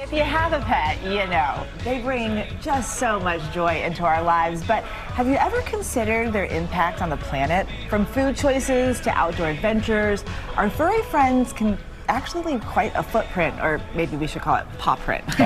If you have a pet, you know, they bring just so much joy into our lives. But have you ever considered their impact on the planet? From food choices to outdoor adventures, our furry friends can actually leave quite a footprint, or maybe we should call it paw print. Oh,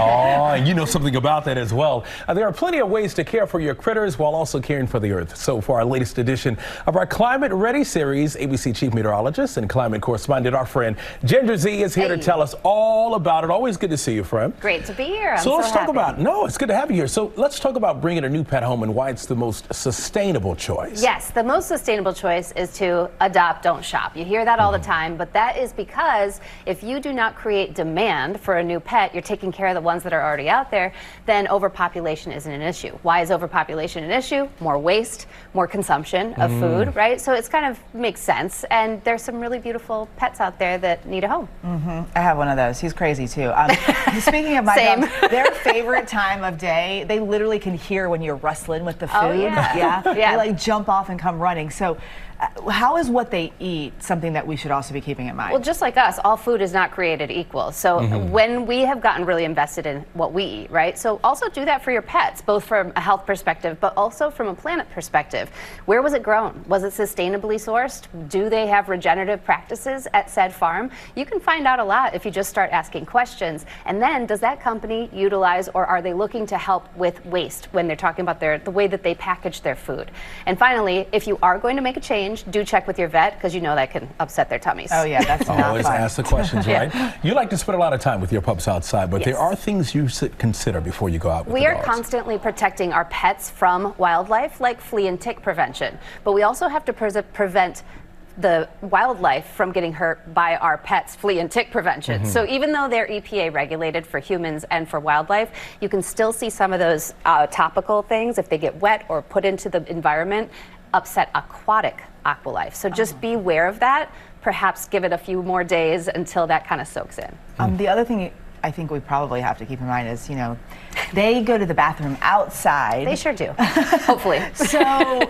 and you know something about that as well. There are plenty of ways to care for your critters while also caring for the earth. So for our latest edition of our Climate Ready series, ABC Chief Meteorologist and Climate Correspondent, our friend Ginger Z is here to tell us all about it. Always good to see you, friend. Great to be here. So let's talk about, it's good to have you here. So let's talk about bringing a new pet home and why it's the most sustainable choice. Yes, the most sustainable choice is to adopt, don't shop. You hear that all the time, but that is because if you do not create demand for a new pet, you're taking care of the ones that are already out there, then overpopulation isn't an issue. Why is overpopulation an issue? More waste, more consumption of food, right? So it's kind of makes sense. And there's some really beautiful pets out there that need a home. I have one of those. He's crazy too. Speaking of my dogs, their favorite time of day, they literally can hear when you're rustling with the food. Oh, yeah. They like jump off and come running. So how is what they eat something that we should also be keeping in mind? Well, just like us, all food is not created equal. So when we have gotten really invested in what we eat, right? So also do that for your pets, both from a health perspective, but also from a planet perspective. Where was it grown? Was it sustainably sourced? Do they have regenerative practices at said farm? You can find out a lot if you just start asking questions. And then does that company utilize, or are they looking to help with waste when they're talking about the way that they package their food? And finally, if you are going to make a change, do check with your vet, because you know that can upset their tummies. Oh yeah, that's not always fun. Ask the questions, right? You like to spend a lot of time with your pups outside, but there are things you should consider before you go out with We the are dogs. constantly protecting our pets from wildlife, like flea and tick prevention, but we also have to prevent the wildlife from getting hurt by our pets' flea and tick prevention. So even though they're EPA regulated for humans and for wildlife, you can still see some of those topical things, if they get wet or put into the environment, upset aquatic aqualife. So just be aware of that. Perhaps give it a few more days until that kind of soaks in. The other thing I think we probably have to keep in mind is, you know, they go to the bathroom outside. They sure do, hopefully. So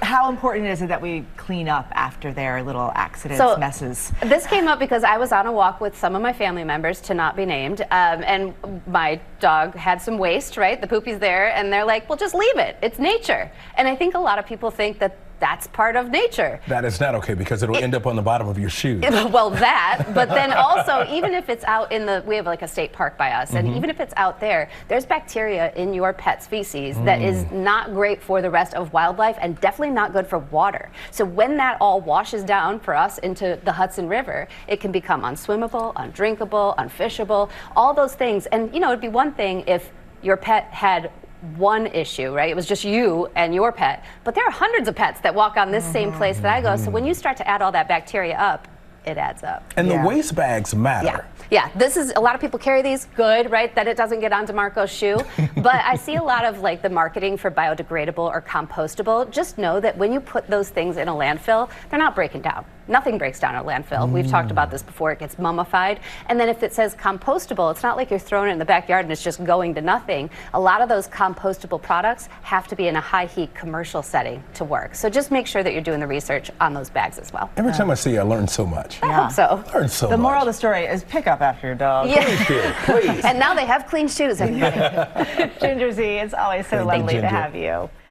how important is it that we clean up after their little accidents, messes? This came up because I was on a walk with some of my family members, to not be named, and my dog had some waste, right? The poopy's there, and they're like, well, just leave it. It's nature. And I think a lot of people think that that's part of nature. That is not okay, because it'll end up on the bottom of your shoes. Well, that, but then also, even if it's out in we have like a state park by us, and even if it's out there, there's bacteria in your pet's feces that is not great for the rest of wildlife, and definitely not good for water. So when that all washes down for us into the Hudson River, it can become unswimmable, undrinkable, unfishable, all those things. And you know, it'd be one thing if your pet had one issue, right? It was just you and your pet, but there are hundreds of pets that walk on this same place that I go. So when you start to add all that bacteria up, it adds up. And the waste bags matter. Yeah, this is, a lot of people carry these, good, right? That it doesn't get onto Marco's shoe. But I see a lot of like the marketing for biodegradable or compostable. Just know that when you put those things in a landfill, they're not breaking down. Nothing breaks down in a landfill. We've talked about this before. It gets mummified. And then if it says compostable, it's not like you're throwing it in the backyard and it's just going to nothing. A lot of those compostable products have to be in a high heat commercial setting to work. So just make sure that you're doing the research on those bags as well. Every time I see you, I learn so much. I hope so. I learn so much. The moral of the story is pick up after your dog. Yeah. Please. And now they have clean shoes, everybody. Ginger Z, it's always so lovely to have you.